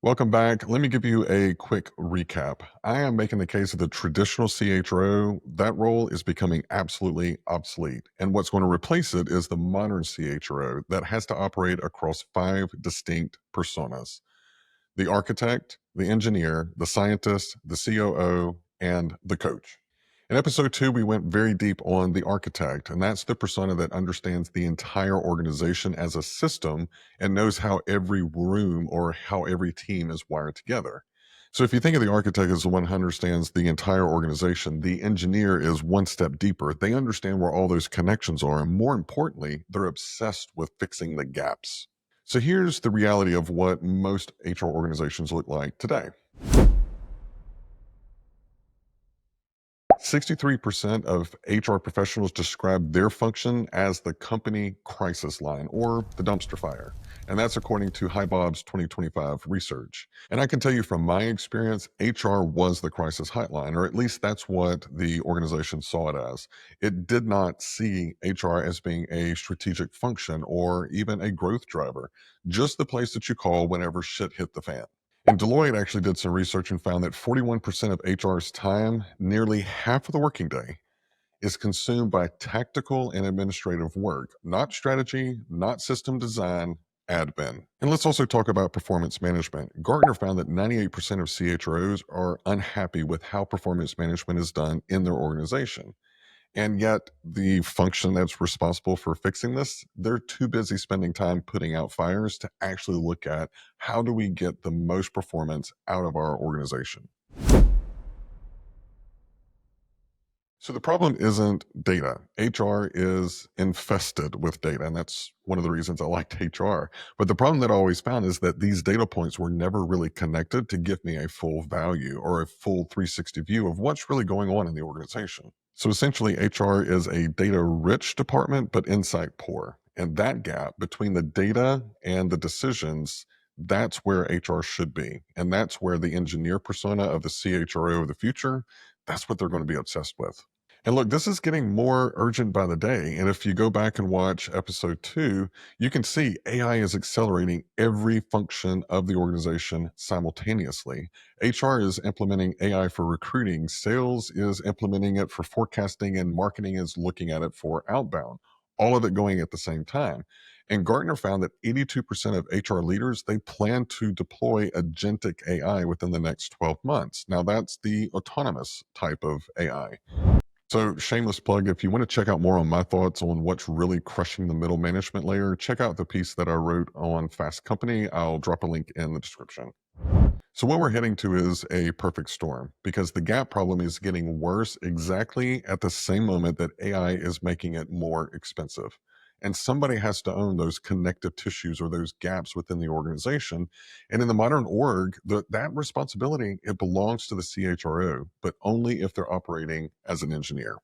Welcome back. Let me give you a quick recap. I am making the case that the traditional CHRO, that role is becoming absolutely obsolete. And what's going to replace it is the modern CHRO that has to operate across five distinct personas: the architect, the engineer, the scientist, the COO, and the coach. In episode 2, we went very deep on the architect, and that's the persona that understands the entire organization as a system and knows how every room or how every team is wired together. So, if you think of the architect as the one who understands the entire organization, the engineer is one step deeper. They understand where all those connections are, and more importantly, they're obsessed with fixing the gaps. So, here's the reality of what most HR organizations look like today. 63% of HR professionals describe their function as the company crisis line or the dumpster fire. And that's according to HiBob's 2025 research. And I can tell you from my experience, HR was the crisis hotline, or at least that's what the organization saw it as. It did not see HR as being a strategic function or even a growth driver, just the place that you call whenever shit hit the fan. And Deloitte actually did some research and found that 41% of HR's time, nearly half of the working day, is consumed by tactical and administrative work, not strategy, not system design, admin. And let's also talk about performance management. Gartner found that 98% of CHROs are unhappy with how performance management is done in their organization. And yet, the function that's responsible for fixing this, they're too busy spending time putting out fires to actually look at how do we get the most performance out of our organization. So the problem isn't data. HR is infested with data, and that's one of the reasons I liked HR. But the problem that I always found is that these data points were never really connected to give me a full value or a full 360 view of what's really going on in the organization. So essentially, HR is a data rich department, but insight poor. And that gap between the data and the decisions, that's where HR should be. And that's where the engineer persona of the CHRO of the future, that's what they're going to be obsessed with. And look, this is getting more urgent by the day. And if you go back and watch episode 2, you can see AI is accelerating every function of the organization simultaneously. HR is implementing AI for recruiting, sales is implementing it for forecasting, and marketing is looking at it for outbound. All of it going at the same time. And Gartner found that 82% of HR leaders, they plan to deploy agentic AI within the next 12 months. Now, that's the autonomous type of AI. So, shameless plug, if you want to check out more on my thoughts on what's really crushing the middle management layer, check out the piece that I wrote on Fast Company. I'll drop a link in the description. So, what we're heading to is a perfect storm because the gap problem is getting worse exactly at the same moment that AI is making it more expensive. And somebody has to own those connective tissues or those gaps within the organization. And in the modern org, that responsibility, it belongs to the CHRO, but only if they're operating as an engineer.